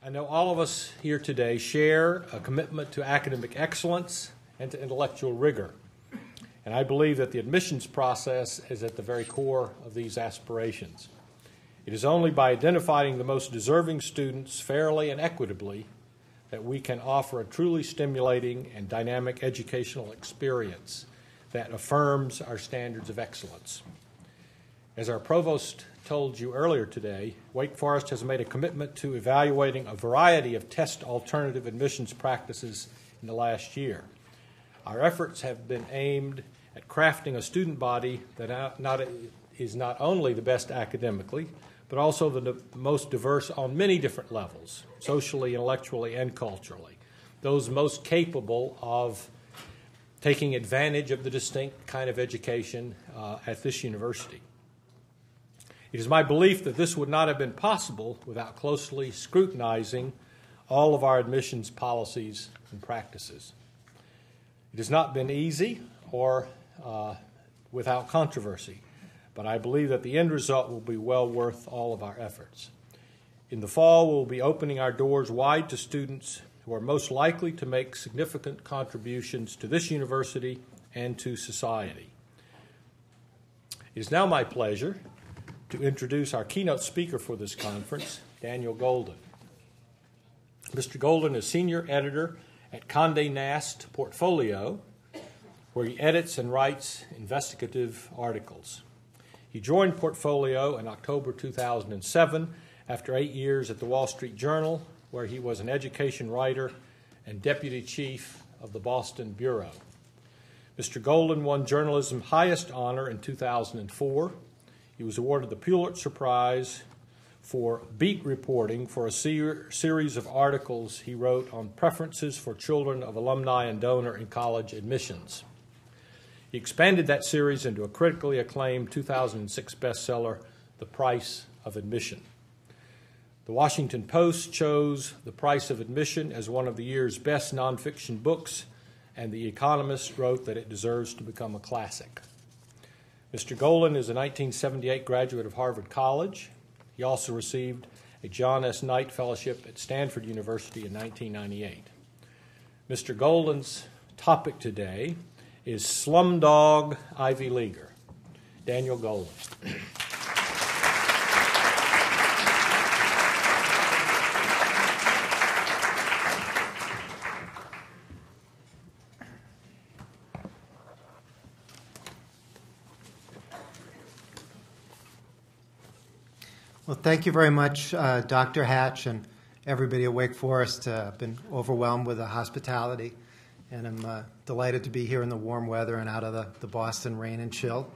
I know all of us here today share a commitment to academic excellence and to intellectual rigor. And I believe that the admissions process is at the very core of these aspirations. It is only by identifying the most deserving students fairly and equitably that we can offer a truly stimulating and dynamic educational experience that affirms our standards of excellence. As our provost told you earlier today, Wake Forest has made a commitment to evaluating a variety of test alternative admissions practices in the last year. Our efforts have been aimed at crafting a student body that is not only the best academically, but also the most diverse on many different levels, socially, intellectually, and culturally, those most capable of taking advantage of the distinct kind of education at this university. It is my belief that this would not have been possible without closely scrutinizing all of our admissions policies and practices. It has not been easy or without controversy, but I believe that the end result will be well worth all of our efforts. In the fall, we'll be opening our doors wide to students who are most likely to make significant contributions to this university and to society. It is now my pleasure to introduce our keynote speaker for this conference, Daniel Golden. Mr. Golden is senior editor at Conde Nast Portfolio, where he edits and writes investigative articles. He joined Portfolio in October 2007 after 8 years at the Wall Street Journal, where he was an education writer and deputy chief of the Boston Bureau. Mr. Golden won journalism's highest honor in 2004. He was awarded the Pulitzer Prize for beat reporting for a series of articles he wrote on preferences for children of alumni and donor in college admissions. He expanded that series into a critically acclaimed 2006 bestseller, The Price of Admission. The Washington Post chose The Price of Admission as one of the year's best nonfiction books, and The Economist wrote that it deserves to become a classic. Mr. Golden is a 1978 graduate of Harvard College. He also received a John S. Knight Fellowship at Stanford University in 1998. Mr. Golden's topic today is Slumdog Ivy Leaguer. Daniel Golden. Well, thank you very much, Dr. Hatch and everybody at Wake Forest. I've been overwhelmed with the hospitality, and I'm delighted to be here in the warm weather and out of the Boston rain and chill.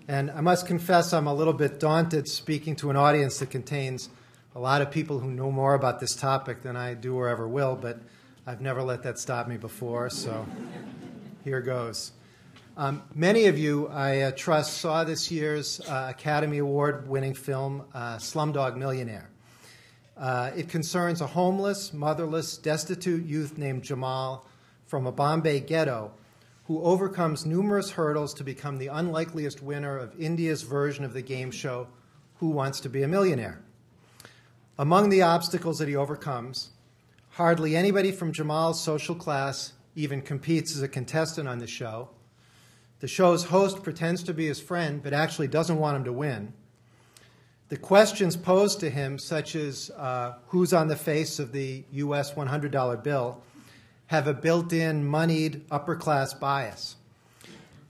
And I must confess I'm a little bit daunted speaking to an audience that contains a lot of people who know more about this topic than I do or ever will, but I've never let that stop me before, so here goes. Many of you, I trust, saw this year's Academy Award-winning film, Slumdog Millionaire. It concerns a homeless, motherless, destitute youth named Jamal from a Bombay ghetto who overcomes numerous hurdles to become the unlikeliest winner of India's version of the game show, Who Wants to Be a Millionaire? Among the obstacles that he overcomes, hardly anybody from Jamal's social class even competes as a contestant on the show. The show's host pretends to be his friend, but actually doesn't want him to win. The questions posed to him, such as who's on the face of the U.S. $100 bill, have a built-in, moneyed, upper-class bias.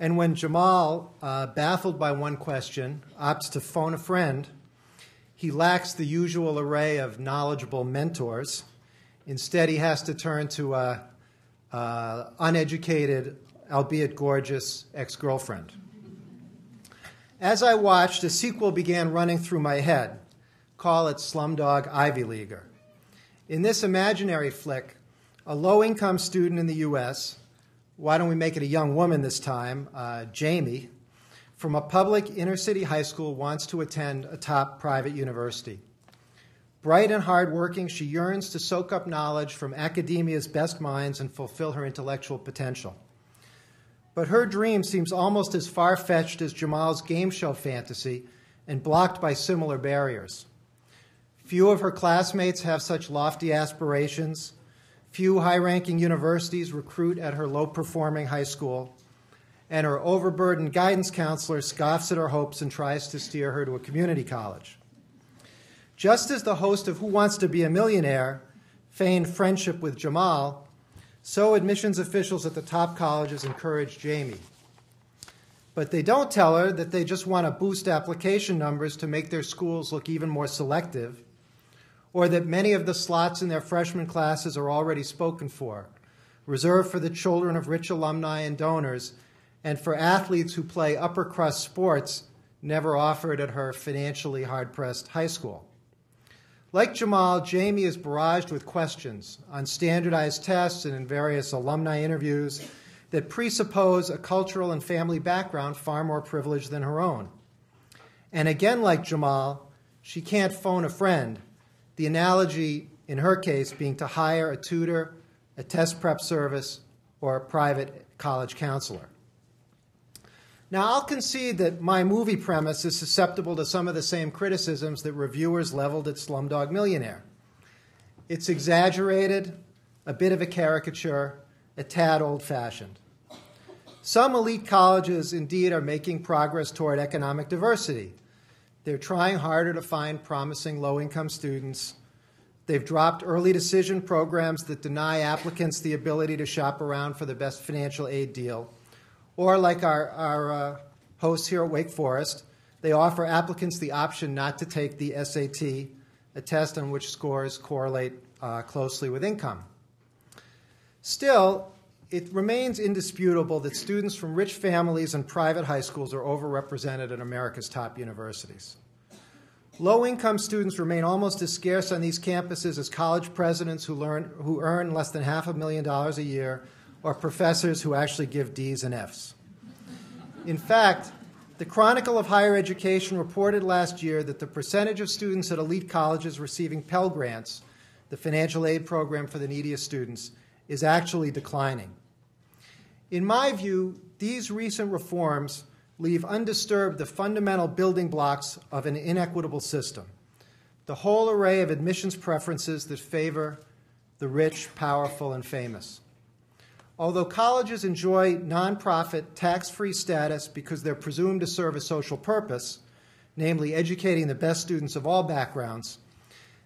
And when Jamal, baffled by one question, opts to phone a friend, he lacks the usual array of knowledgeable mentors. Instead, he has to turn to uneducated, albeit gorgeous, ex-girlfriend. As I watched, a sequel began running through my head. Call it Slumdog Ivy Leaguer. In this imaginary flick, a low-income student in the U.S., why don't we make it a young woman this time, Jamie, from a public inner-city high school wants to attend a top private university. Bright and hardworking, she yearns to soak up knowledge from academia's best minds and fulfill her intellectual potential. But her dream seems almost as far-fetched as Jamal's game show fantasy and blocked by similar barriers. Few of her classmates have such lofty aspirations. Few high-ranking universities recruit at her low-performing high school. And her overburdened guidance counselor scoffs at her hopes and tries to steer her to a community college. Just as the host of Who Wants to Be a Millionaire feigned friendship with Jamal, so admissions officials at the top colleges encourage Jamie. But they don't tell her that they just want to boost application numbers to make their schools look even more selective, or that many of the slots in their freshman classes are already spoken for, reserved for the children of rich alumni and donors, and for athletes who play upper-crust sports never offered at her financially hard-pressed high school. Like Jamal, Jamie is barraged with questions on standardized tests and in various alumni interviews that presuppose a cultural and family background far more privileged than her own. And again, like Jamal, she can't phone a friend, the analogy in her case being to hire a tutor, a test prep service, or a private college counselor. Now, I'll concede that my movie premise is susceptible to some of the same criticisms that reviewers leveled at Slumdog Millionaire. It's exaggerated, a bit of a caricature, a tad old-fashioned. Some elite colleges, indeed, are making progress toward economic diversity. They're trying harder to find promising low-income students. They've dropped early decision programs that deny applicants the ability to shop around for the best financial aid deal. Or like our hosts here at Wake Forest, they offer applicants the option not to take the SAT, a test on which scores correlate closely with income. Still, it remains indisputable that students from rich families and private high schools are overrepresented at America's top universities. Low-income students remain almost as scarce on these campuses as college presidents who earn less than $500,000 a year, or professors who actually give D's and F's. In fact, the Chronicle of Higher Education reported last year that the percentage of students at elite colleges receiving Pell Grants, the financial aid program for the neediest students, is actually declining. In my view, these recent reforms leave undisturbed the fundamental building blocks of an inequitable system, the whole array of admissions preferences that favor the rich, powerful, and famous. Although colleges enjoy nonprofit, tax-free status because they're presumed to serve a social purpose, namely educating the best students of all backgrounds,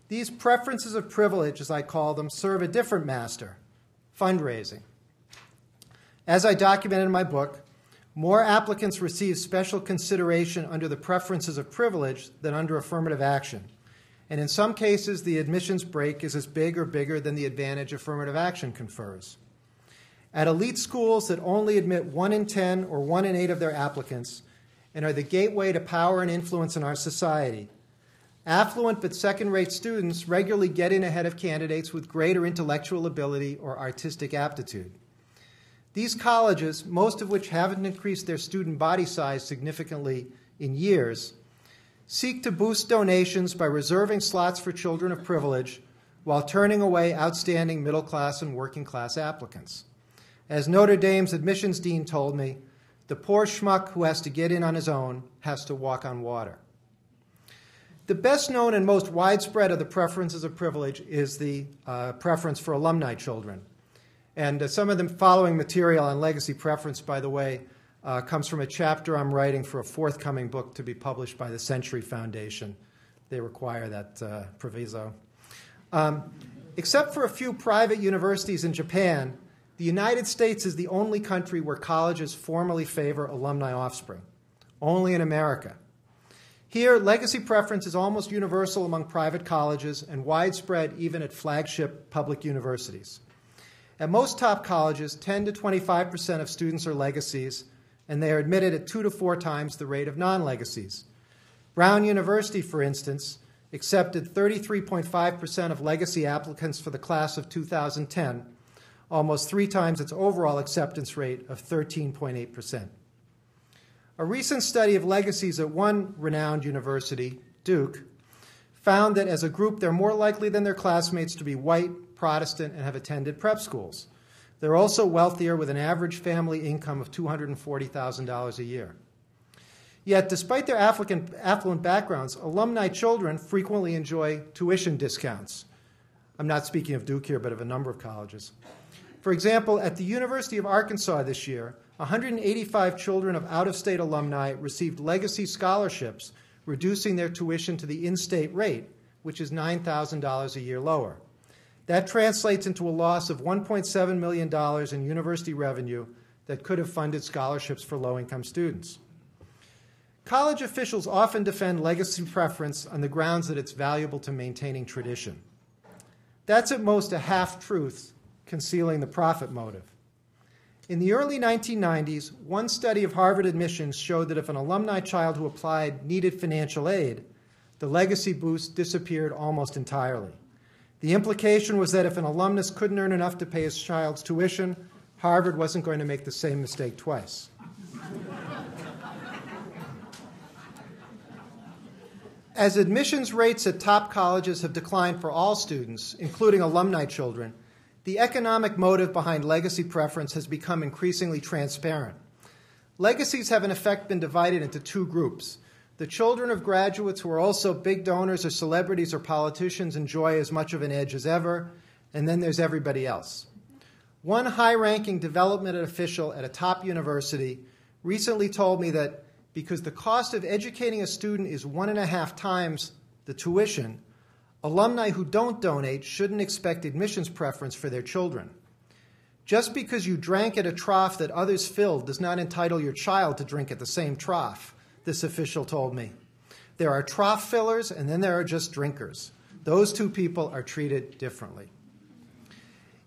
these preferences of privilege, as I call them, serve a different master, fundraising. As I documented in my book, more applicants receive special consideration under the preferences of privilege than under affirmative action. And in some cases, the admissions break is as big or bigger than the advantage affirmative action confers. At elite schools that only admit 1 in 10 or 1 in 8 of their applicants and are the gateway to power and influence in our society, affluent but second-rate students regularly get in ahead of candidates with greater intellectual ability or artistic aptitude. These colleges, most of which haven't increased their student body size significantly in years, seek to boost donations by reserving slots for children of privilege while turning away outstanding middle-class and working-class applicants. As Notre Dame's admissions dean told me, the poor schmuck who has to get in on his own has to walk on water. The best known and most widespread of the preferences of privilege is the preference for alumni children. And some of the following material on legacy preference, by the way, comes from a chapter I'm writing for a forthcoming book to be published by the Century Foundation. They require that proviso. Except for a few private universities in Japan, the United States is the only country where colleges formally favor alumni offspring, only in America. Here, legacy preference is almost universal among private colleges and widespread even at flagship public universities. At most top colleges, 10 to 25% of students are legacies, and they are admitted at 2 to 4 times the rate of non-legacies. Brown University, for instance, accepted 33.5% of legacy applicants for the class of 2010, almost 3 times its overall acceptance rate of 13.8%. A recent study of legacies at one renowned university, Duke, found that as a group they're more likely than their classmates to be white, Protestant, and have attended prep schools. They're also wealthier with an average family income of $240,000 a year. Yet, despite their affluent backgrounds, alumni children frequently enjoy tuition discounts. I'm not speaking of Duke here, but of a number of colleges. For example, at the University of Arkansas this year, 185 children of out-of-state alumni received legacy scholarships, reducing their tuition to the in-state rate, which is $9,000 a year lower. That translates into a loss of $1.7 million in university revenue that could have funded scholarships for low-income students. College officials often defend legacy preference on the grounds that it's valuable to maintaining tradition. That's at most a half-truth concealing the profit motive. In the early 1990s, one study of Harvard admissions showed that if an alumni child who applied needed financial aid, the legacy boost disappeared almost entirely. The implication was that if an alumnus couldn't earn enough to pay his child's tuition, Harvard wasn't going to make the same mistake twice. As admissions rates at top colleges have declined for all students, including alumni children, the economic motive behind legacy preference has become increasingly transparent. Legacies have in effect been divided into two groups. The children of graduates who are also big donors or celebrities or politicians enjoy as much of an edge as ever, and then there's everybody else. One high-ranking development official at a top university recently told me that because the cost of educating a student is 1.5 times the tuition, alumni who don't donate shouldn't expect admissions preference for their children. Just because you drank at a trough that others filled does not entitle your child to drink at the same trough, this official told me. There are trough fillers, and then there are just drinkers. Those two people are treated differently.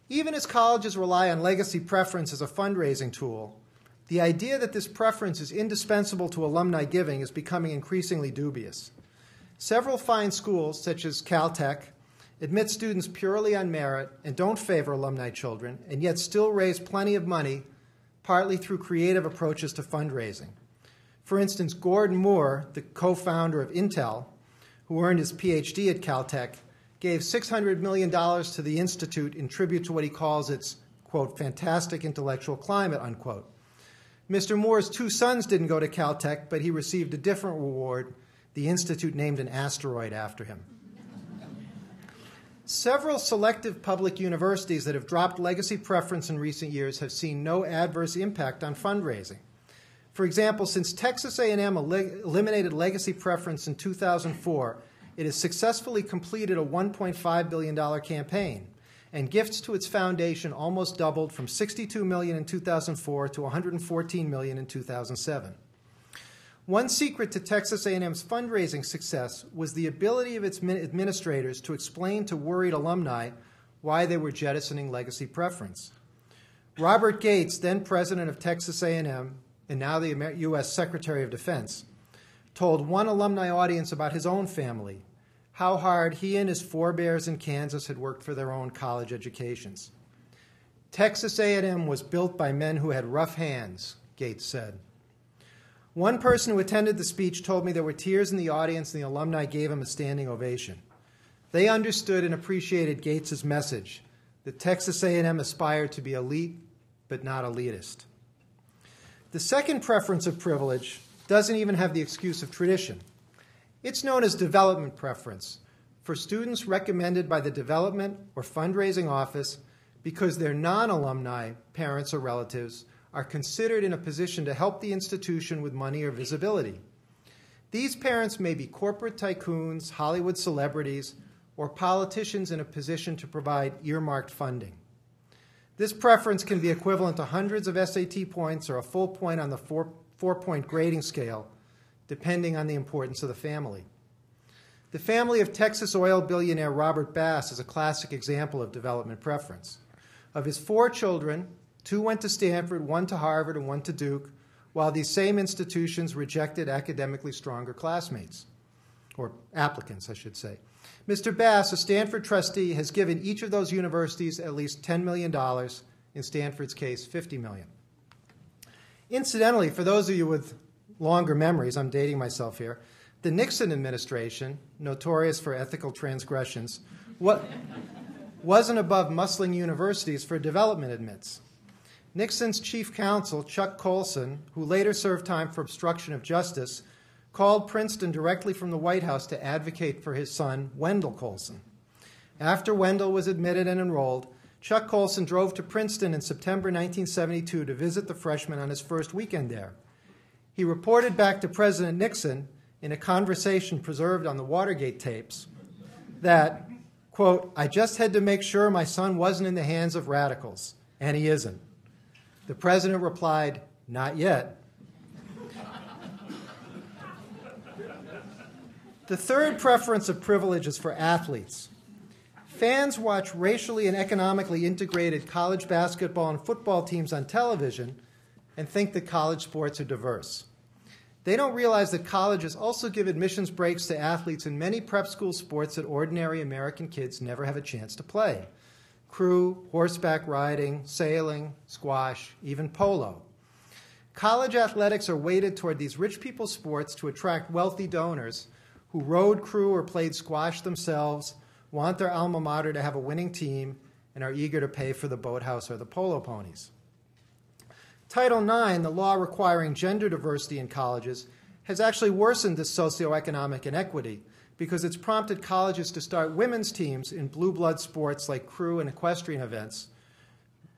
Even as colleges rely on legacy preference as a fundraising tool, the idea that this preference is indispensable to alumni giving is becoming increasingly dubious. Several fine schools, such as Caltech, admit students purely on merit and don't favor alumni children, and yet still raise plenty of money, partly through creative approaches to fundraising. For instance, Gordon Moore, the co-founder of Intel, who earned his PhD at Caltech, gave $600 million to the Institute in tribute to what he calls its, quote, fantastic intellectual climate, unquote. Mr. Moore's two sons didn't go to Caltech, but he received a different reward. The Institute named an asteroid after him. Several selective public universities that have dropped legacy preference in recent years have seen no adverse impact on fundraising. For example, since Texas A&M eliminated legacy preference in 2004, it has successfully completed a $1.5 billion campaign, and gifts to its foundation almost doubled from $62 million in 2004 to $114 million in 2007. One secret to Texas A&M's fundraising success was the ability of its administrators to explain to worried alumni why they were jettisoning legacy preference. Robert Gates, then president of Texas A&M and now the U.S. Secretary of Defense, told one alumni audience about his own family, how hard he and his forebears in Kansas had worked for their own college educations. Texas A&M was built by men who had rough hands, Gates said. One person who attended the speech told me there were tears in the audience and the alumni gave him a standing ovation. They understood and appreciated Gates's message that Texas A&M aspired to be elite but not elitist. The second preference of privilege doesn't even have the excuse of tradition. It's known as development preference for students recommended by the development or fundraising office because their non-alumni parents or relatives are considered in a position to help the institution with money or visibility. These parents may be corporate tycoons, Hollywood celebrities, or politicians in a position to provide earmarked funding. This preference can be equivalent to hundreds of SAT points or a full point on the four-point grading scale, depending on the importance of the family. The family of Texas oil billionaire Robert Bass is a classic example of development preference. Of his 4 children, 2 went to Stanford, 1 to Harvard, and 1 to Duke, while these same institutions rejected academically stronger classmates, or applicants, I should say. Mr. Bass, a Stanford trustee, has given each of those universities at least $10 million, in Stanford's case, $50 million. Incidentally, for those of you with longer memories, I'm dating myself here, the Nixon administration, notorious for ethical transgressions, wasn't above muscling universities for development admits. Nixon's chief counsel, Chuck Colson, who later served time for obstruction of justice, called Princeton directly from the White House to advocate for his son, Wendell Colson. After Wendell was admitted and enrolled, Chuck Colson drove to Princeton in September 1972 to visit the freshman on his first weekend there. He reported back to President Nixon in a conversation preserved on the Watergate tapes that, quote, "I just had to make sure my son wasn't in the hands of radicals, and he isn't." The president replied, "Not yet." The third preference of privilege is for athletes. Fans watch racially and economically integrated college basketball and football teams on television and think that college sports are diverse. They don't realize that colleges also give admissions breaks to athletes in many prep school sports that ordinary American kids never have a chance to play: crew, horseback riding, sailing, squash, even polo. College athletics are weighted toward these rich people's sports to attract wealthy donors who rode crew or played squash themselves, want their alma mater to have a winning team, and are eager to pay for the boathouse or the polo ponies. Title IX, the law requiring gender diversity in colleges, has actually worsened this socioeconomic inequity because it's prompted colleges to start women's teams in blue blood sports like crew and equestrian events,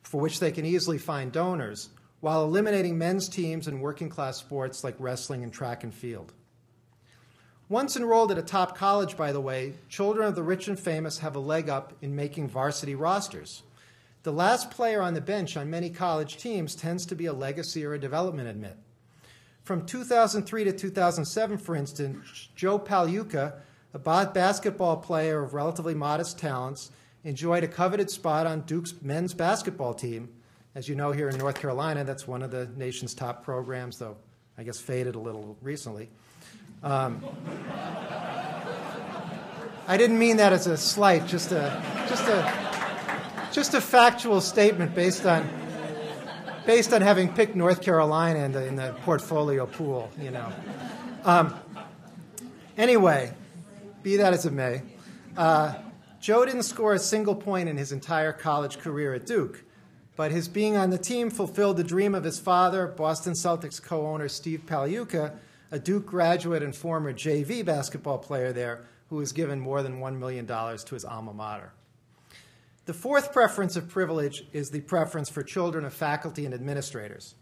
for which they can easily find donors, while eliminating men's teams in working class sports like wrestling and track and field. Once enrolled at a top college, by the way, children of the rich and famous have a leg up in making varsity rosters. The last player on the bench on many college teams tends to be a legacy or a development admit. From 2003 to 2007, for instance, Joe Pagliuca, a basketball player of relatively modest talents, enjoyed a coveted spot on Duke's men's basketball team. As you know, here in North Carolina, that's one of the nation's top programs, though I guess faded a little recently. I didn't mean that as a slight, just a factual statement based on having picked North Carolina in the portfolio pool, you know. Anyway, be that as it may, Joe didn't score a single point in his entire college career at Duke, but his being on the team fulfilled the dream of his father, Boston Celtics co-owner Steve Pagliuca, a Duke graduate and former JV basketball player there, who was given more than $1 million to his alma mater. The fourth preference of privilege is the preference for children of faculty and administrators.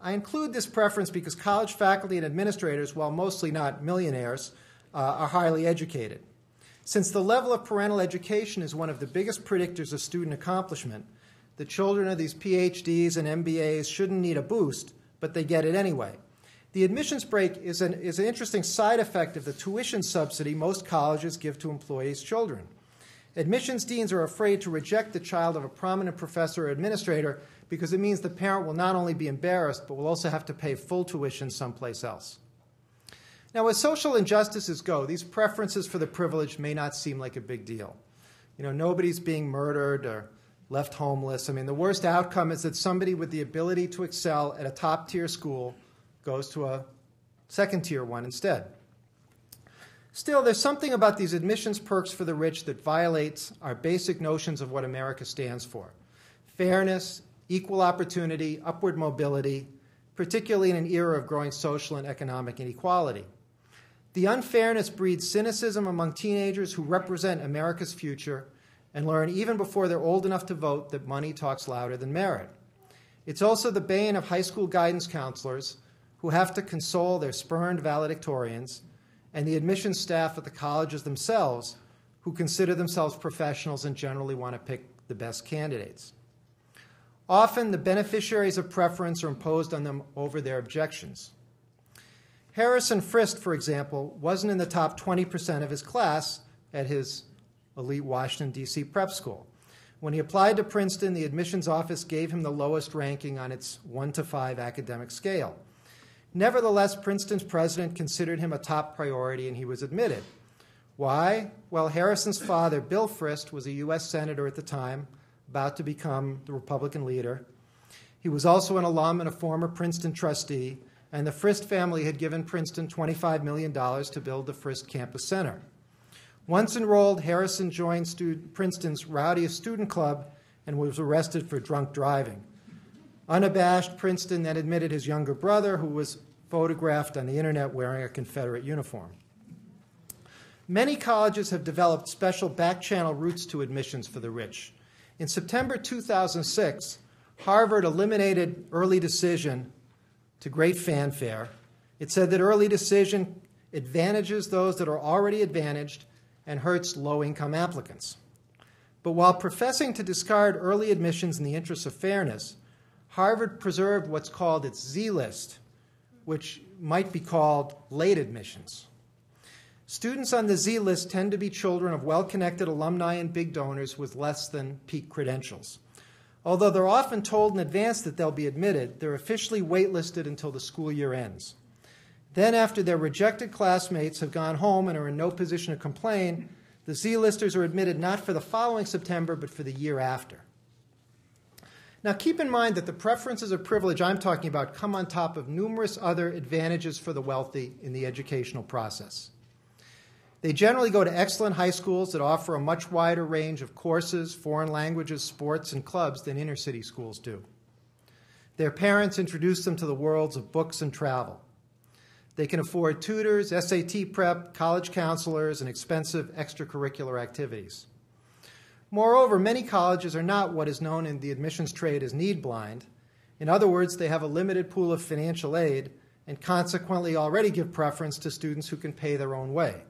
I include this preference because college faculty and administrators, while mostly not millionaires, are highly educated. Since the level of parental education is one of the biggest predictors of student accomplishment, the children of these PhDs and MBAs shouldn't need a boost, but they get it anyway. The admissions break is an interesting side effect of the tuition subsidy most colleges give to employees' children. Admissions deans are afraid to reject the child of a prominent professor or administrator because it means the parent will not only be embarrassed, but will also have to pay full tuition someplace else. Now, as social injustices go, these preferences for the privileged may not seem like a big deal. You know, nobody's being murdered or left homeless. I mean, the worst outcome is that somebody with the ability to excel at a top-tier school goes to a second-tier one instead. Still, there's something about these admissions perks for the rich that violates our basic notions of what America stands for: fairness, equal opportunity, upward mobility, particularly in an era of growing social and economic inequality. The unfairness breeds cynicism among teenagers who represent America's future and learn even before they're old enough to vote that money talks louder than merit. It's also the bane of high school guidance counselors who have to console their spurned valedictorians, and the admissions staff at the colleges themselves, who consider themselves professionals and generally want to pick the best candidates. Often, the beneficiaries of preference are imposed on them over their objections. Harrison Frist, for example, wasn't in the top 20% of his class at his elite Washington, D.C. prep school. When he applied to Princeton, the admissions office gave him the lowest ranking on its 1 to 5 academic scale. Nevertheless, Princeton's president considered him a top priority, and he was admitted. Why? Well, Harrison's father, Bill Frist, was a U.S. senator at the time, about to become the Republican leader. He was also an alum and a former Princeton trustee, and the Frist family had given Princeton $25 million to build the Frist Campus Center. Once enrolled, Harrison joined Princeton's rowdiest student club and was arrested for drunk driving. Unabashed, Princeton then admitted his younger brother, who was photographed on the internet wearing a Confederate uniform. Many colleges have developed special back-channel routes to admissions for the rich. In September 2006, Harvard eliminated early decision to great fanfare. It said that early decision advantages those that are already advantaged and hurts low-income applicants. But while professing to discard early admissions in the interest of fairness, Harvard preserved what's called its Z list, which might be called late admissions. Students on the Z list tend to be children of well-connected alumni and big donors with less than peak credentials. Although they're often told in advance that they'll be admitted, they're officially waitlisted until the school year ends. Then, after their rejected classmates have gone home and are in no position to complain, the Z-listers are admitted not for the following September, but for the year after. Now, keep in mind that the preferences of privilege I'm talking about come on top of numerous other advantages for the wealthy in the educational process. They generally go to excellent high schools that offer a much wider range of courses, foreign languages, sports, and clubs than inner-city schools do. Their parents introduce them to the worlds of books and travel. They can afford tutors, SAT prep, college counselors, and expensive extracurricular activities. Moreover, many colleges are not what is known in the admissions trade as need blind. In other words, they have a limited pool of financial aid and consequently already give preference to students who can pay their own way.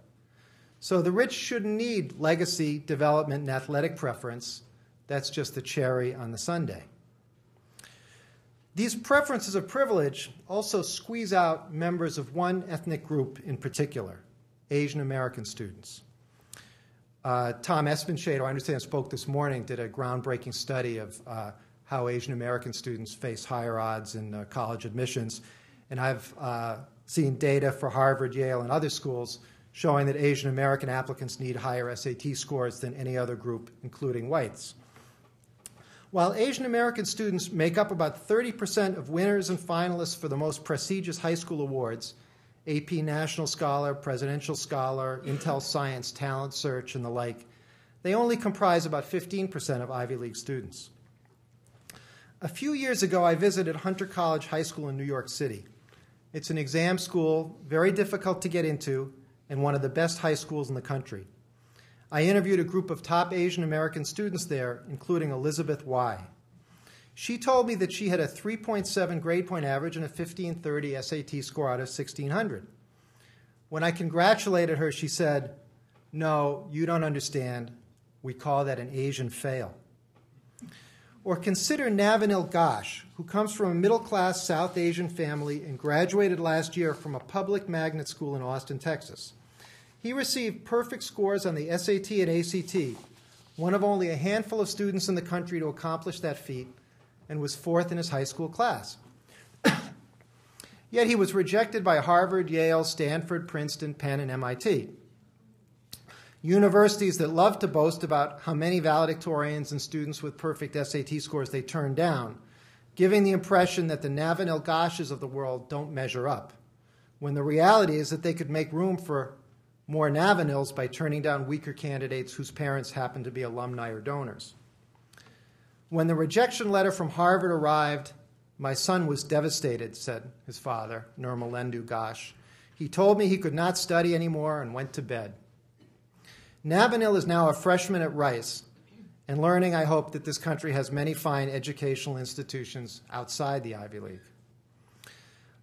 So the rich shouldn't need legacy, development, and athletic preference. That's just the cherry on the sundae. These preferences of privilege also squeeze out members of one ethnic group in particular, Asian American students. Tom Espenshade, who I understand spoke this morning, did a groundbreaking study of how Asian American students face higher odds in college admissions. And I've seen data for Harvard, Yale, and other schools showing that Asian American applicants need higher SAT scores than any other group, including whites. While Asian American students make up about 30% of winners and finalists for the most prestigious high school awards, AP National Scholar, Presidential Scholar, Intel Science, Talent Search, and the like, they only comprise about 15% of Ivy League students. A few years ago, I visited Hunter College High School in New York City. It's an exam school, very difficult to get into, and one of the best high schools in the country. I interviewed a group of top Asian American students there, including Elizabeth Y. She told me that she had a 3.7 grade point average and a 1530 SAT score out of 1,600. When I congratulated her, she said, "No, you don't understand. We call that an Asian fail." Or consider Navanil Ghosh, who comes from a middle-class South Asian family and graduated last year from a public magnet school in Austin, Texas. He received perfect scores on the SAT and ACT, one of only a handful of students in the country to accomplish that feat, and was fourth in his high school class. Yet he was rejected by Harvard, Yale, Stanford, Princeton, Penn, and MIT. Universities that love to boast about how many valedictorians and students with perfect SAT scores they turn down, giving the impression that the Navanil Ghoshes of the world don't measure up, when the reality is that they could make room for more Navanils by turning down weaker candidates whose parents happen to be alumni or donors. When the rejection letter from Harvard arrived, my son was devastated, said his father, Nirmalendu Ghosh. He told me he could not study anymore and went to bed. Navanil is now a freshman at Rice and learning, I hope, that this country has many fine educational institutions outside the Ivy League.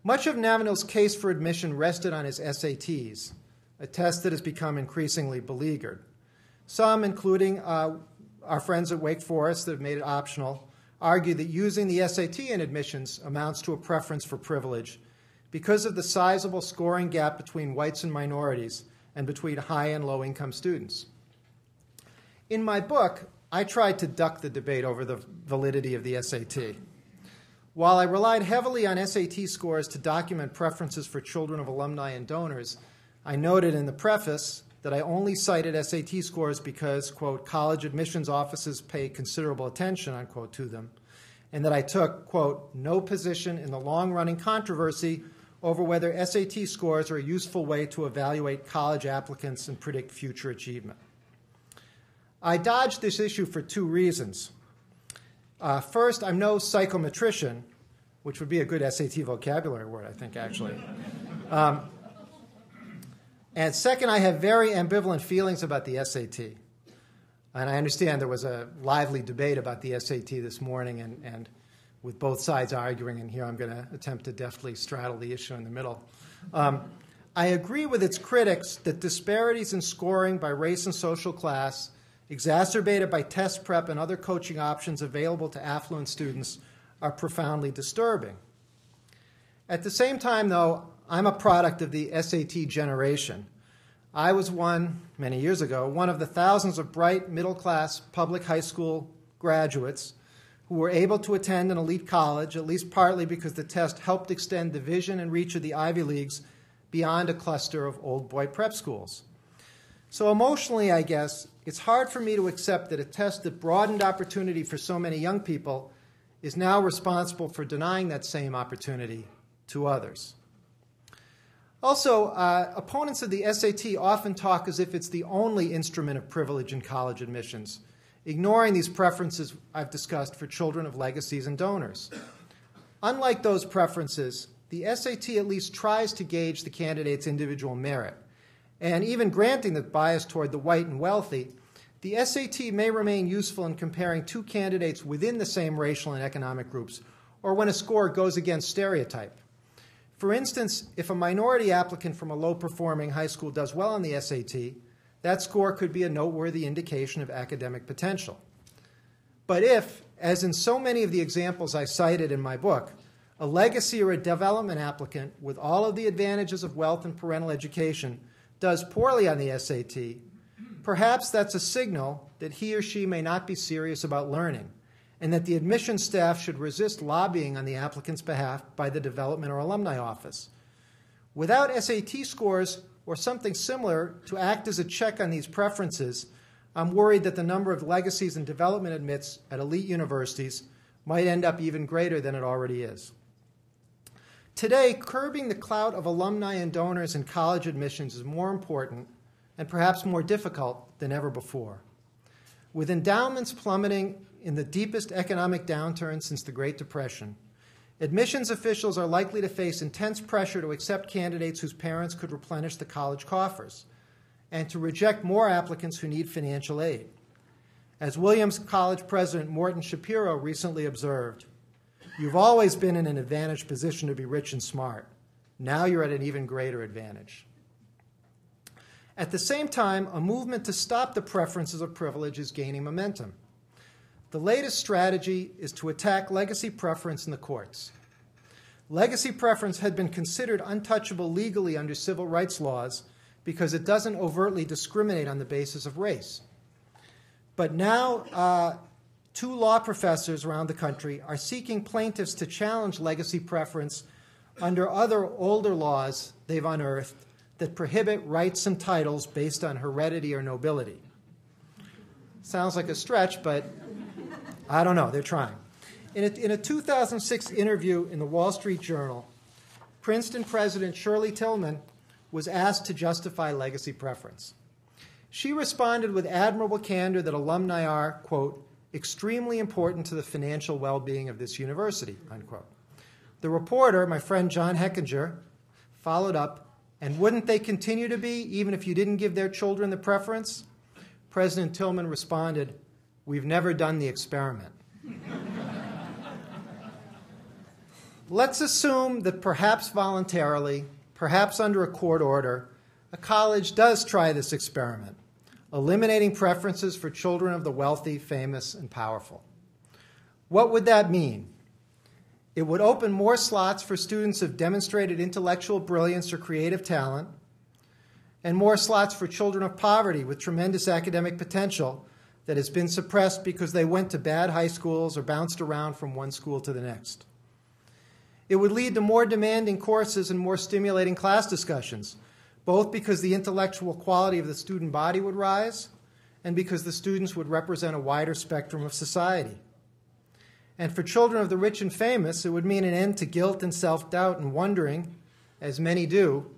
Much of Navanil's case for admission rested on his SATs, a test that has become increasingly beleaguered. Some, including our friends at Wake Forest that have made it optional, argue that using the SAT in admissions amounts to a preference for privilege because of the sizable scoring gap between whites and minorities and between high and low-income students. In my book, I tried to duck the debate over the validity of the SAT. While I relied heavily on SAT scores to document preferences for children of alumni and donors, I noted in the preface that I only cited SAT scores because, quote, college admissions offices pay considerable attention, unquote, to them, and that I took, quote, no position in the long-running controversy over whether SAT scores are a useful way to evaluate college applicants and predict future achievement. I dodged this issue for two reasons. First, I'm no psychometrician, which would be a good SAT vocabulary word, I think, actually. And second, I have very ambivalent feelings about the SAT. And I understand there was a lively debate about the SAT this morning, and with both sides arguing, and here I'm going to attempt to deftly straddle the issue in the middle. I agree with its critics that disparities in scoring by race and social class, exacerbated by test prep and other coaching options available to affluent students, are profoundly disturbing. At the same time, though, I'm a product of the SAT generation. I was many years ago, one of the thousands of bright middle-class public high school graduates who were able to attend an elite college, at least partly because the test helped extend the vision and reach of the Ivy Leagues beyond a cluster of old boy prep schools. So emotionally, I guess, it's hard for me to accept that a test that broadened opportunity for so many young people is now responsible for denying that same opportunity to others. Also, opponents of the SAT often talk as if it's the only instrument of privilege in college admissions, ignoring these preferences I've discussed for children of legacies and donors. Unlike those preferences, the SAT at least tries to gauge the candidate's individual merit. And even granting the bias toward the white and wealthy, the SAT may remain useful in comparing two candidates within the same racial and economic groups, or when a score goes against stereotype. For instance, if a minority applicant from a low-performing high school does well on the SAT, that score could be a noteworthy indication of academic potential. But if, as in so many of the examples I cited in my book, a legacy or a development applicant with all of the advantages of wealth and parental education does poorly on the SAT, perhaps that's a signal that he or she may not be serious about learning, and that the admissions staff should resist lobbying on the applicant's behalf by the development or alumni office. Without SAT scores or something similar to act as a check on these preferences, I'm worried that the number of legacies and development admits at elite universities might end up even greater than it already is. Today, curbing the clout of alumni and donors in college admissions is more important and perhaps more difficult than ever before. With endowments plummeting in the deepest economic downturn since the Great Depression, admissions officials are likely to face intense pressure to accept candidates whose parents could replenish the college coffers, and to reject more applicants who need financial aid. As Williams College President Morton Shapiro recently observed, "You've always been in an advantaged position to be rich and smart. Now you're at an even greater advantage." At the same time, a movement to stop the preferences of privilege is gaining momentum. The latest strategy is to attack legacy preference in the courts. Legacy preference had been considered untouchable legally under civil rights laws because it doesn't overtly discriminate on the basis of race. But now, two law professors around the country are seeking plaintiffs to challenge legacy preference under other older laws they've unearthed that prohibit rights and titles based on heredity or nobility. Sounds like a stretch, but I don't know. They're trying. In a 2006 interview in the Wall Street Journal, Princeton President Shirley Tillman was asked to justify legacy preference. She responded with admirable candor that alumni are, quote, extremely important to the financial well-being of this university, unquote. The reporter, my friend John Heckinger, followed up, and wouldn't they continue to be even if you didn't give their children the preference? President Tillman responded, "We've never done the experiment." Let's assume that perhaps voluntarily, perhaps under a court order, a college does try this experiment, eliminating preferences for children of the wealthy, famous, and powerful. What would that mean? It would open more slots for students of demonstrated intellectual brilliance or creative talent, and more slots for children of poverty with tremendous academic potential that has been suppressed because they went to bad high schools or bounced around from one school to the next. It would lead to more demanding courses and more stimulating class discussions, both because the intellectual quality of the student body would rise and because the students would represent a wider spectrum of society. And for children of the rich and famous, it would mean an end to guilt and self-doubt and wondering, as many do,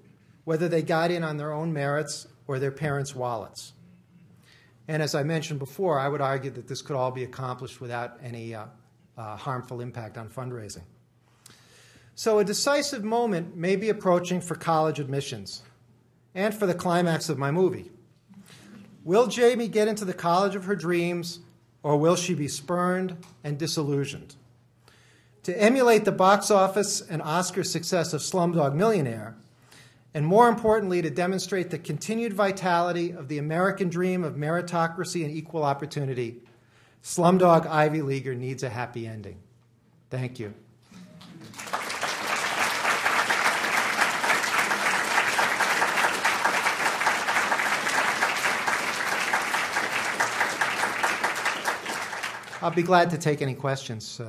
whether they got in on their own merits or their parents' wallets. And as I mentioned before, I would argue that this could all be accomplished without any harmful impact on fundraising. So a decisive moment may be approaching for college admissions and for the climax of my movie. Will Jamie get into the college of her dreams, or will she be spurned and disillusioned? To emulate the box office and Oscar success of Slumdog Millionaire, and more importantly, to demonstrate the continued vitality of the American dream of meritocracy and equal opportunity, Slumdog Ivy Leaguer needs a happy ending. Thank you. I'll be glad to take any questions.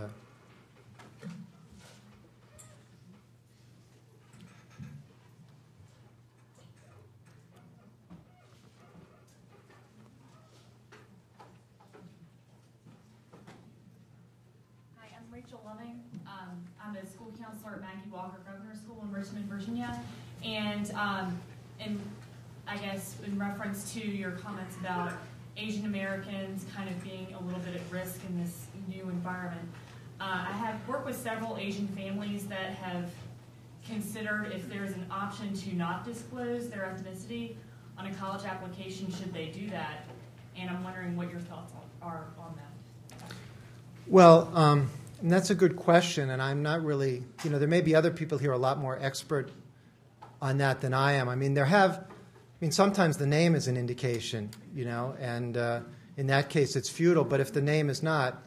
I'm a school counselor at Maggie Walker Governor School in Richmond, Virginia, and I guess in reference to your comments about Asian Americans kind of being a little bit at risk in this new environment, I have worked with several Asian families that have considered if there's an option to not disclose their ethnicity on a college application, should they do that? And I'm wondering what your thoughts are on that. Well, and that's a good question, and I'm not really, there may be other people here a lot more expert on that than I am. I mean, sometimes the name is an indication, and in that case it's futile, but if the name is not,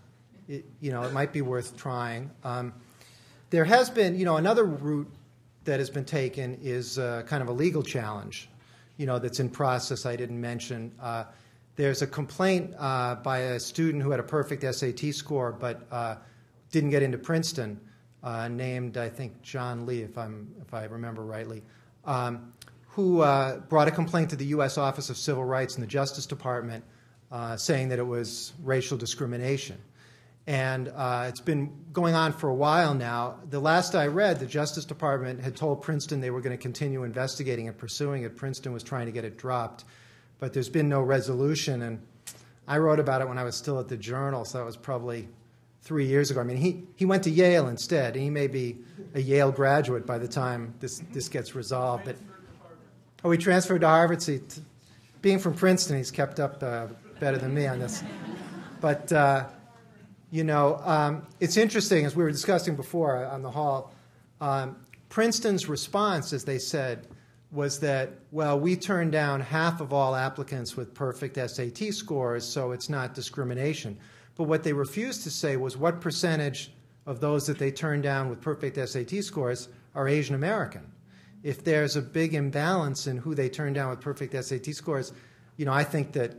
it might be worth trying. There has been, another route that has been taken is kind of a legal challenge, that's in process I didn't mention. There's a complaint by a student who had a perfect SAT score, but didn't get into Princeton, named, I think, John Lee, if I remember rightly, who brought a complaint to the U.S. Office of Civil Rights in the Justice Department saying that it was racial discrimination. And it's been going on for a while now. The last I read, the Justice Department had told Princeton they were going to continue investigating and pursuing it. Princeton was trying to get it dropped. But there's been no resolution. And I wrote about it when I was still at the Journal, so that was probably 3 years ago. I mean, he went to Yale instead. He may be a Yale graduate by the time this gets resolved. But he transferred to Harvard. So being from Princeton, he's kept up better than me on this. But it's interesting, as we were discussing before on the hall. Princeton's response, as they said, was that, well, we turned down half of all applicants with perfect SAT scores, so it's not discrimination. But what they refused to say was what percentage of those that they turned down with perfect SAT scores are Asian American. If there's a big imbalance in who they turned down with perfect SAT scores, I think that,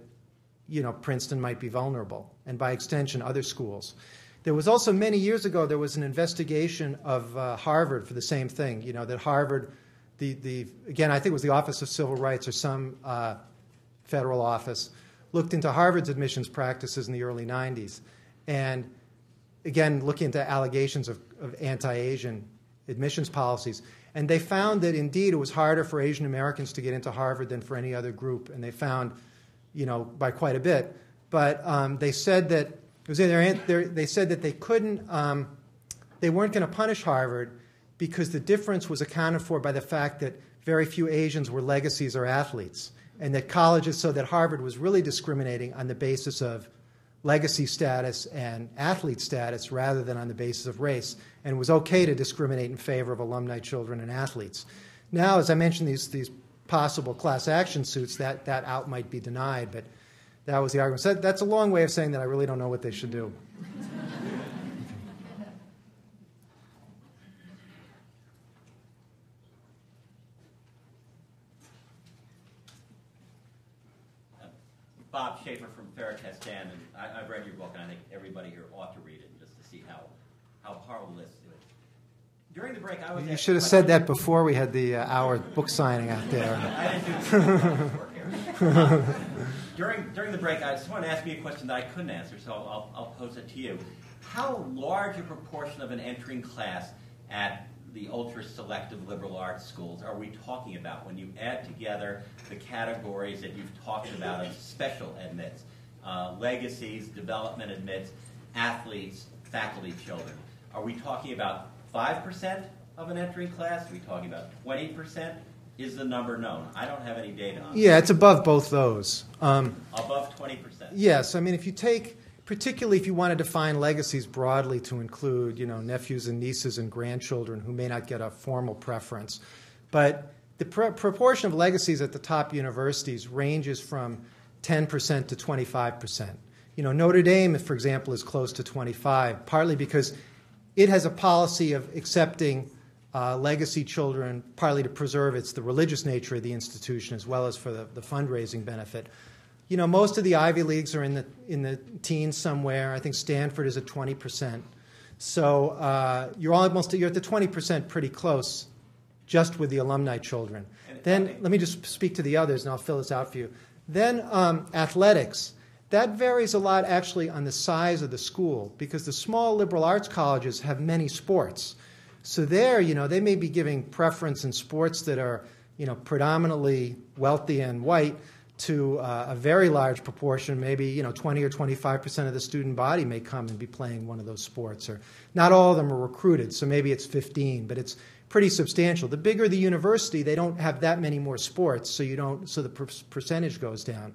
Princeton might be vulnerable, and by extension, other schools. There was also, many years ago, there was an investigation of Harvard for the same thing, that Harvard, again, I think it was the Office of Civil Rights or some federal office, looked into Harvard's admissions practices in the early 90s. And again, looking into allegations of anti-Asian admissions policies. And they found that indeed it was harder for Asian Americans to get into Harvard than for any other group. And they found, by quite a bit. But they said that they said that they couldn't, they weren't going to punish Harvard because the difference was accounted for by the fact that very few Asians were legacies or athletes, and that colleges, so that Harvard was really discriminating on the basis of legacy status and athlete status rather than on the basis of race, and it was okay to discriminate in favor of alumni children and athletes. Now, as I mentioned, these possible class action suits, that out might be denied, but that was the argument. So that's a long way of saying that I really don't know what they should do. Bob Schaefer from Ferratestan, and I've read your book, and I think everybody here ought to read it just to see how horrible this is. During the break, I was... You should have said that before we had the hour book signing out there. I didn't do the work here. During the break, I just wanted to ask you a question that I couldn't answer, so I'll pose it to you. How large a proportion of an entering class at the ultra-selective liberal arts schools are we talking about when you add together the categories that you've talked about of special admits, legacies, development admits, athletes, faculty children. Are we talking about 5% of an entering class? Are we talking about 20%? Is the number known? I don't have any data on it. Yeah, it's above both those. Above 20%? Yes. I mean, if you take, particularly if you want to define legacies broadly to include, nephews and nieces and grandchildren who may not get a formal preference. But the proportion of legacies at the top universities ranges from 10% to 25%. Notre Dame, for example, is close to 25, partly because it has a policy of accepting legacy children, partly to preserve the religious nature of the institution as well as for the fundraising benefit. Most of the Ivy Leagues are in the teens somewhere. I think Stanford is at 20%. So you're at the 20% pretty close, just with the alumni children. Then let me just speak to the others, and I'll fill this out for you. Then athletics. That varies a lot actually on the size of the school, because the small liberal arts colleges have many sports. So there, they may be giving preference in sports that are, predominantly wealthy and white to a very large proportion, maybe, 20 or 25% of the student body may come and be playing one of those sports. Or not all of them are recruited, so maybe it's 15, but it's pretty substantial. The bigger the university, they don't have that many more sports, so the percentage goes down.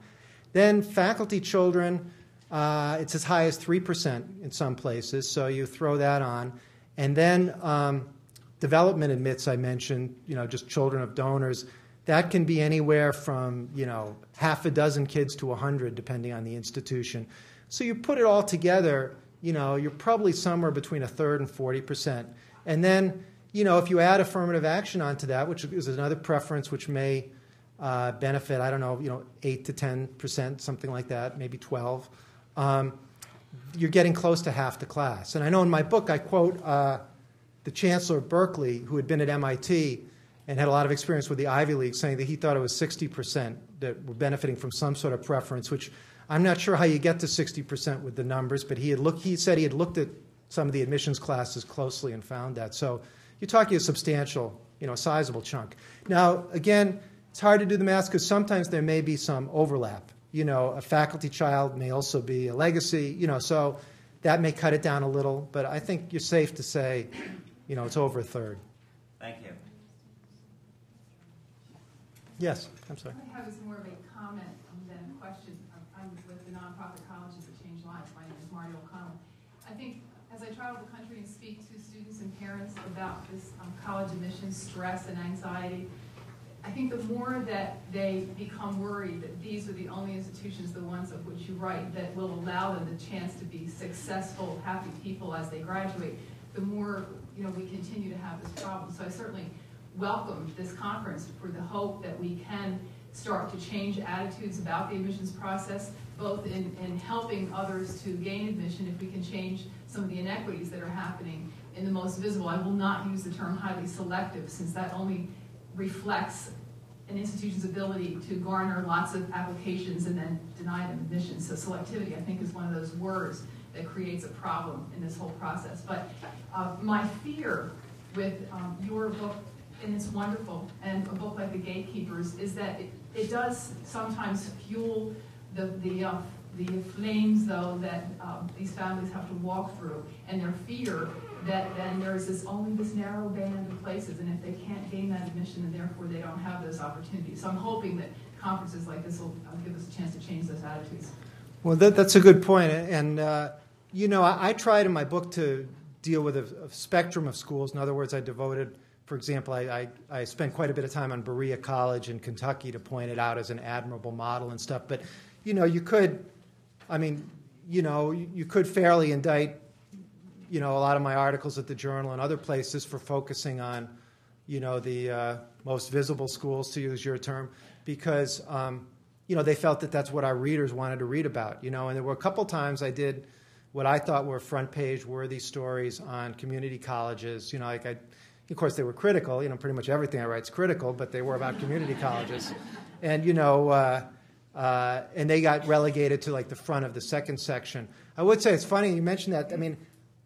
Then faculty children, it's as high as 3% in some places, so you throw that on. And then development admits, I mentioned, just children of donors. That can be anywhere from, half a dozen kids to 100, depending on the institution. So you put it all together, you're probably somewhere between a third and 40%. And then, if you add affirmative action onto that, which is another preference which may benefit, 8 to 10%, something like that, maybe 12, you're getting close to half the class. And I know in my book I quote the chancellor of Berkeley, who had been at MIT and had a lot of experience with the Ivy League, saying that he thought it was 60% that were benefiting from some sort of preference, which I'm not sure how you get to 60% with the numbers, but he said he had looked at some of the admissions classes closely and found that. So you're talking a substantial, sizable chunk. Now, again, it's hard to do the math because sometimes there may be some overlap. A faculty child may also be a legacy, so that may cut it down a little. But I think you're safe to say, it's over a third. Thank you. Yes, I'm sorry. I have more of a comment than a question. I'm with the nonprofit colleges that change lives. My name is Marty O'Connell. I think as I travel the country and speak to students and parents about this college admissions stress and anxiety, I think the more that they become worried that these are the only institutions, the ones of which you write, that will allow them the chance to be successful, happy people as they graduate, the more we continue to have this problem. So I certainly welcome this conference for the hope that we can start to change attitudes about the admissions process, both in helping others to gain admission, if we can change some of the inequities that are happening in the most visible. I will not use the term highly selective, since that only reflects an institution's ability to garner lots of applications and then deny them admission. So selectivity, I think, is one of those words that creates a problem in this whole process. But my fear with your book, and it's wonderful, and a book like The Gatekeepers, is that it does sometimes fuel the flames, though, that these families have to walk through, and their fear that then there's only this narrow band of places, and if they can't gain that admission, and therefore they don't have those opportunities. So I'm hoping that conferences like this will give us a chance to change those attitudes. Well, that's a good point. And, I tried in my book to deal with a spectrum of schools. In other words, I devoted, for example, I spent quite a bit of time on Berea College in Kentucky to point it out as an admirable model and stuff. But, you could fairly indict, a lot of my articles at the Journal and other places for focusing on, the most visible schools, to use your term, because, they felt that that's what our readers wanted to read about, and there were a couple times I did what I thought were front-page worthy stories on community colleges, of course, they were critical. Pretty much everything I write is critical, but they were about community colleges. And, and they got relegated to, the front of the second section. I would say it's funny you mentioned that. I mean,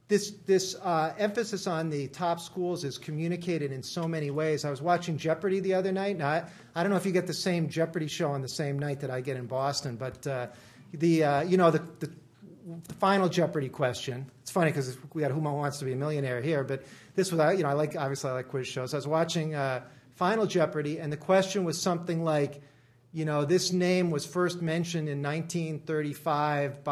this emphasis on the top schools is communicated in so many ways. I was watching Jeopardy the other night. Now, I don't know if you get the same Jeopardy show on the same night that I get in Boston, but the final Jeopardy question. It's funny because we got Who Wants to Be a Millionaire here, but this was, I like quiz shows. I was watching Final Jeopardy, and the question was something like, this name was first mentioned in 1935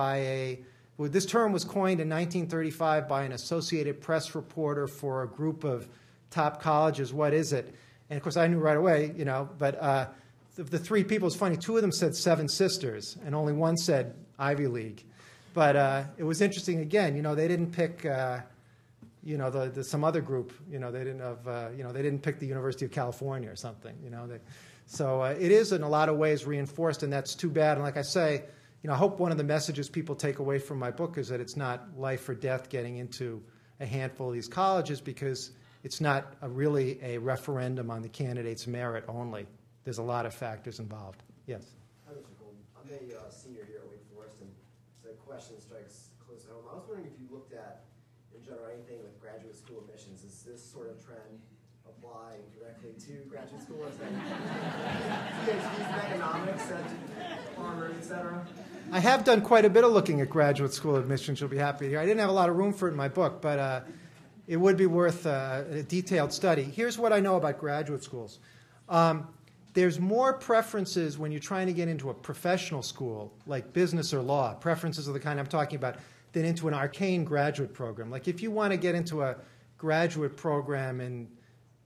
this term was coined in 1935 by an Associated Press reporter for a group of top colleges. What is it? And of course, I knew right away, but the three people, it's funny, two of them said Seven Sisters, and only one said Ivy League. But it was interesting, again, they didn't pick, some other group, they didn't pick the University of California or something, So it is in a lot of ways reinforced, and that's too bad. And like I say, I hope one of the messages people take away from my book is that it's not life or death getting into a handful of these colleges, because it's not really a referendum on the candidate's merit only. There's a lot of factors involved. Yes? Hi, Mr. Golden. I'm a senior here at Wake Forest, and the question strikes close to home. I was wondering if you looked at, in general, anything with graduate school admissions. Is this sort of trend applying directly to graduate school? Is that PhDs in economics at Harvard, et cetera? I have done quite a bit of looking at graduate school admissions. You'll be happy to hear. I didn't have a lot of room for it in my book, but it would be worth a detailed study. Here's what I know about graduate schools. There's more preferences when you're trying to get into a professional school, like business or law, preferences of the kind I'm talking about, than into an arcane graduate program. Like if you want to get into a graduate program in,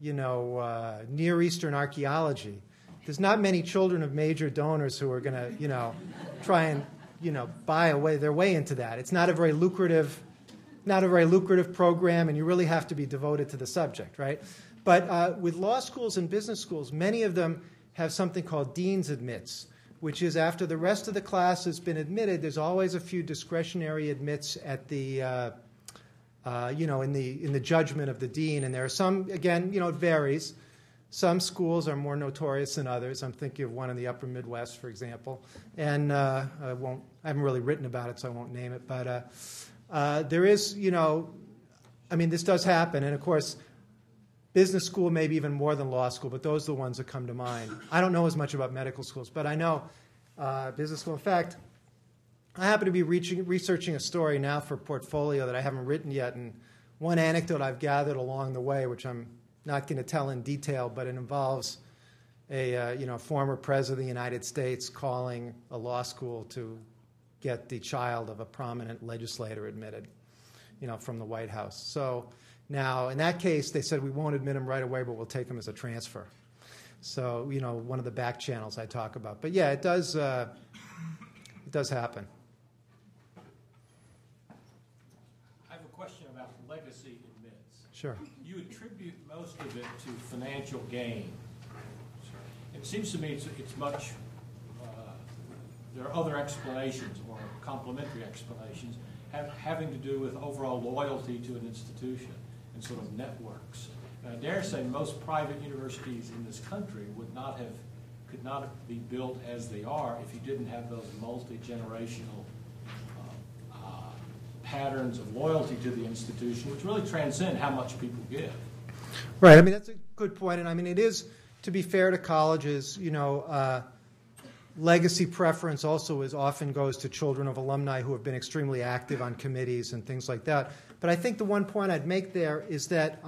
Near Eastern archaeology, there's not many children of major donors who are going to, try and, buy their way into that. It's not a very lucrative program, and you really have to be devoted to the subject, right? But with law schools and business schools, many of them have something called Dean's Admits, which is after the rest of the class has been admitted, there's always a few discretionary admits at the, in the judgment of the dean. And there are some, again, it varies. Some schools are more notorious than others. I'm thinking of one in the Upper Midwest, for example. And I haven't really written about it, so I won't name it. But there is, this does happen. And of course, business school, maybe even more than law school, but those are the ones that come to mind. I don't know as much about medical schools, but I know business school. In fact, I happen to be researching a story now for Portfolio that I haven't written yet, and one anecdote I've gathered along the way, which I'm not going to tell in detail, but it involves a former president of the United States calling a law school to get the child of a prominent legislator admitted, from the White House. So now, in that case, they said, we won't admit him right away, but we'll take him as a transfer. So, one of the back channels I talk about. But yeah, it does happen. I have a question about legacy admits. Sure. You attribute most of it to financial gain. It seems to me it's much, there are other explanations or complementary explanations having to do with overall loyalty to an institution and sort of networks. And I dare say most private universities in this country could not be built as they are if you didn't have those multi-generational patterns of loyalty to the institution, which really transcend how much people give. Right. That's a good point. And it is, to be fair to colleges, legacy preference also often goes to children of alumni who have been extremely active on committees and things like that. But I think the one point I'd make there is that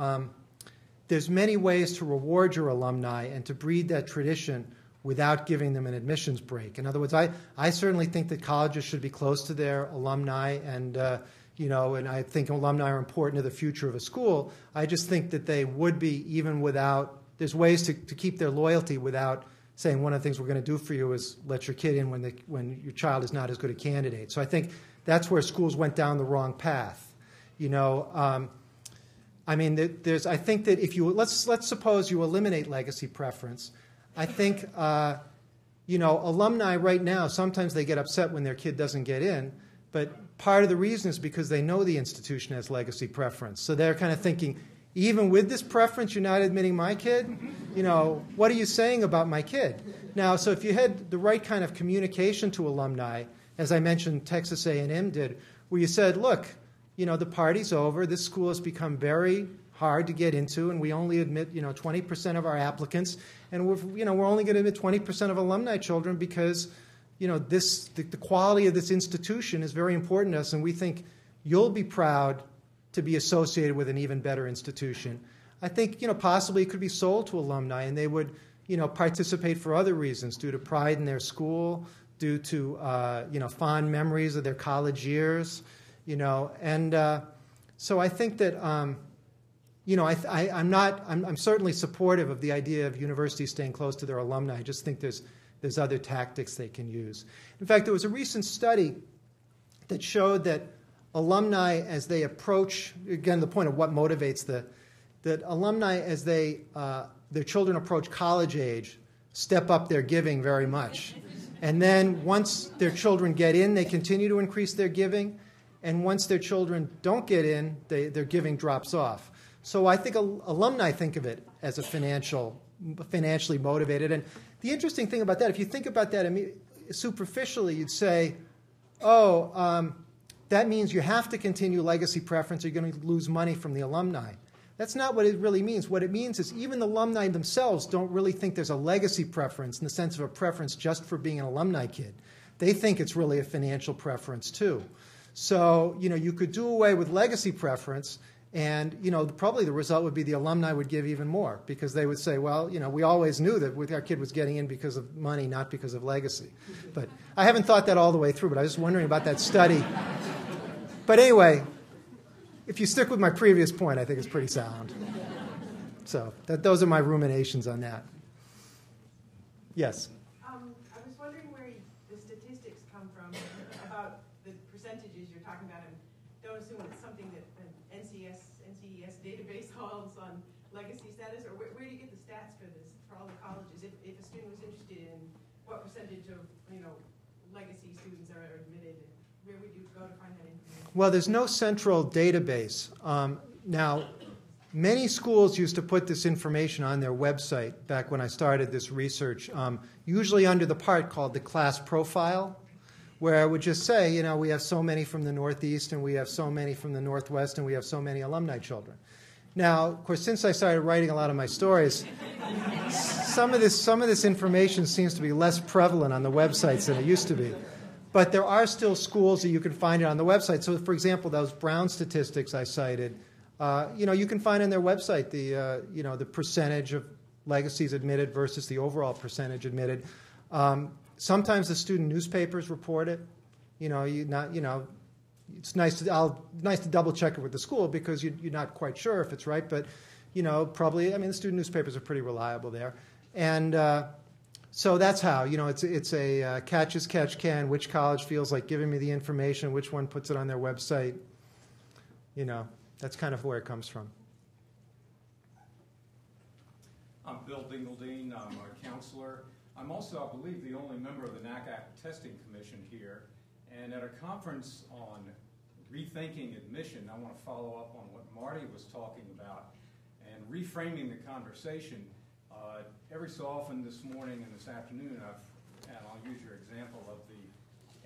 there's many ways to reward your alumni and to breed that tradition without giving them an admissions break. In other words, I certainly think that colleges should be close to their alumni, and and I think alumni are important to the future of a school. I just think that they would be even without. There's ways to keep their loyalty without saying one of the things we're going to do for you is let your kid in when your child is not as good a candidate. So I think that's where schools went down the wrong path. I think that if you let's suppose you eliminate legacy preference. I think, alumni right now, sometimes they get upset when their kid doesn't get in, but part of the reason is because they know the institution has legacy preference. So they're kind of thinking, even with this preference, you're not admitting my kid? What are you saying about my kid? Now, so if you had the right kind of communication to alumni, as I mentioned Texas A&M did, where you said, look, the party's over, this school has become very hard to get into, and we only admit 20% of our applicants, and we're only going to admit 20% of alumni children because the quality of this institution is very important to us, and we think you'll be proud to be associated with an even better institution. I think, possibly it could be sold to alumni, and they would, participate for other reasons, due to pride in their school, due to, fond memories of their college years, and so I think that, I'm certainly supportive of the idea of universities staying close to their alumni. I just think there's other tactics they can use. In fact, there was a recent study that showed that alumni, as they approach, again, the point of what motivates that alumni, as their children approach college age, step up their giving very much. And then once their children get in, they continue to increase their giving. And once their children don't get in, their giving drops off. So I think alumni think of it as a financially motivated. And the interesting thing about that, if you think about that superficially, you'd say, that means you have to continue legacy preference or you're going to lose money from the alumni. That's not what it really means. What it means is even the alumni themselves don't really think there's a legacy preference in the sense of a preference just for being an alumni kid. They think it's really a financial preference too. So, you could do away with legacy preference, and, probably the result would be the alumni would give even more, because they would say, well, we always knew that our kid was getting in because of money, not because of legacy. But I haven't thought that all the way through, but I was just wondering about that study. But anyway, if you stick with my previous point, I think it's pretty sound. So those are my ruminations on that. Yes? I was wondering where the statistics come from about the percentages you're talking about, and don't assume it's something that an NCES database holds on legacy status, or where do you get the stats for this, for all the colleges? If a student was interested in what percentage of, legacy students are admitted, where would you go to find that information? Well, there's no central database. Now, many schools used to put this information on their website back when I started this research, usually under the part called the class profile, where I would just say, we have so many from the Northeast, and we have so many from the Northwest, and we have so many alumni children. Now, of course, since I started writing a lot of my stories, some of this information seems to be less prevalent on the websites than it used to be. But there are still schools that you can find it on the website. So, for example, those Brown statistics I cited, you can find on their website the percentage of legacies admitted versus the overall percentage admitted. Sometimes the student newspapers report it. It's nice to double check it with the school because you're not quite sure if it's right. But probably, the student newspapers are pretty reliable there, and. So that's how, it's a catch as catch can. Which college feels like giving me the information, which one puts it on their website. That's kind of where it comes from. I'm Bill Dingeldine. I'm a counselor. I'm also, I believe, the only member of the NACAC Testing Commission here. And at a conference on rethinking admission, I want to follow up on what Marty was talking about and reframing the conversation. Every so often this morning and this afternoon, and I'll use your example of the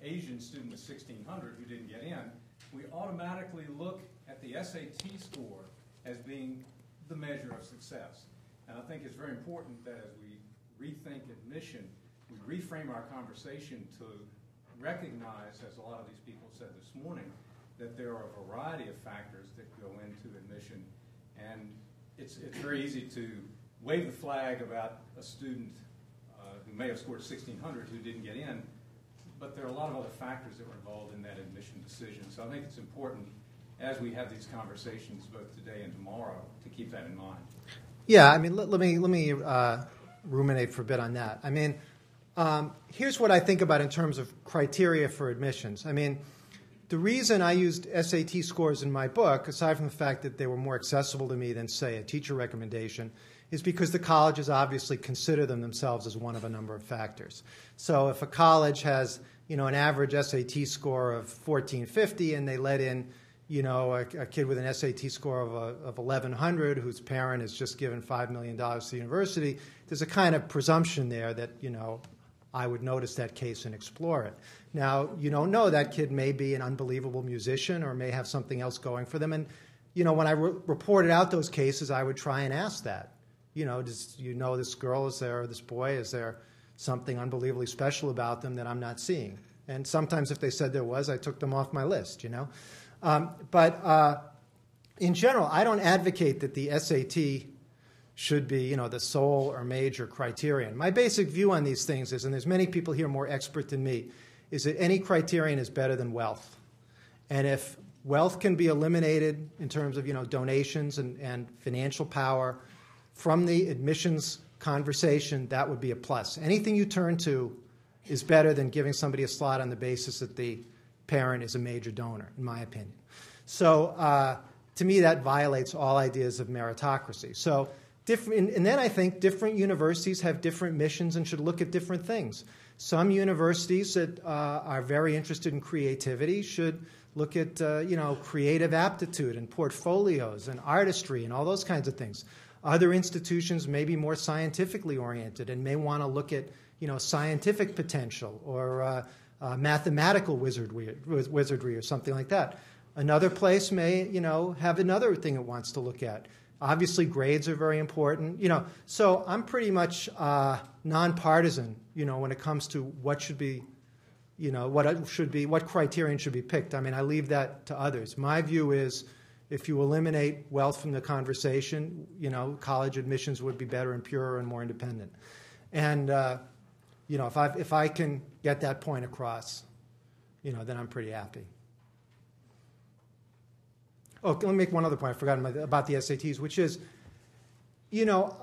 Asian student of 1600 who didn't get in, we automatically look at the SAT score as being the measure of success. And I think it's very important that as we rethink admission, we reframe our conversation to recognize, as a lot of these people said this morning, that there are a variety of factors that go into admission. And it's very easy to wave the flag about a student who may have scored 1600 who didn't get in, but there are a lot of other factors that were involved in that admission decision. So I think it's important, as we have these conversations both today and tomorrow, to keep that in mind. Yeah, let me ruminate for a bit on that. Here's what I think about in terms of criteria for admissions. The reason I used SAT scores in my book, aside from the fact that they were more accessible to me than, say, a teacher recommendation, is because the colleges obviously consider them themselves as one of a number of factors. So if a college has, an average SAT score of 1450 and they let in, a kid with an SAT score of 1100 whose parent has just given $5 million to the university, there's a kind of presumption there that, I would notice that case and explore it. Now, you don't know, that kid may be an unbelievable musician or may have something else going for them. And, when I reported out those cases, I would try and ask that. Does this girl is there, or this boy, is there something unbelievably special about them that I'm not seeing. And sometimes if they said there was, I took them off my list, you know. But in general, I don't advocate that the SAT should be, you know, the sole or major criterion. My basic view on these things is, and there's many people here more expert than me, is that any criterion is better than wealth. And if wealth can be eliminated in terms of, you know, donations and financial power from the admissions conversation, that would be a plus. Anything you turn to is better than giving somebody a slot on the basis that the parent is a major donor, in my opinion. So to me, that violates all ideas of meritocracy. So and then I think different universities have different missions and should look at different things. Some universities that are very interested in creativity should look at you know, creative aptitude and portfolios and artistry and all those kinds of things. Other institutions may be more scientifically oriented and may want to look at, you know, scientific potential or mathematical wizardry or something like that. Another place may, you know, have another thing it wants to look at. Obviously, grades are very important, you know. So I'm pretty much nonpartisan, you know, when it comes to what should be, you know, what criterion should be picked. I mean, I leave that to others. My view is, if you eliminate wealth from the conversation, you know, college admissions would be better and purer and more independent. And you know, if I can get that point across, you know, then I'm pretty happy. Oh, let me make one other point. I forgot about the SATs, which is, you know,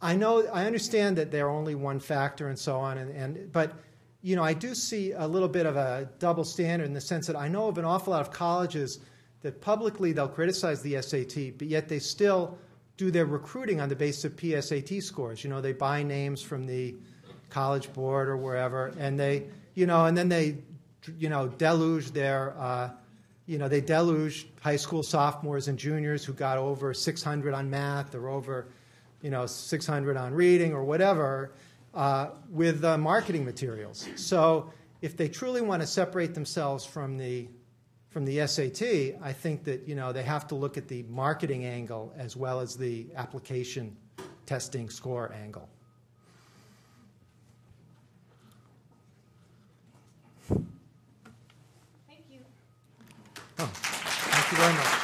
I understand that they're only one factor and so on, but, you know, I do see a little bit of a double standard in the sense that I know of an awful lot of colleges that publicly they'll criticize the SAT, but yet they still do their recruiting on the basis of PSAT scores. You know, they buy names from the College Board or wherever, and they, you know, and then they, you know, deluge their you know, they deluged high school sophomores and juniors who got over 600 on math or over, you know, 600 on reading or whatever with marketing materials. So if they truly want to separate themselves from the SAT, I think that, you know, they have to look at the marketing angle as well as the application testing score angle. Oh, thank you very much.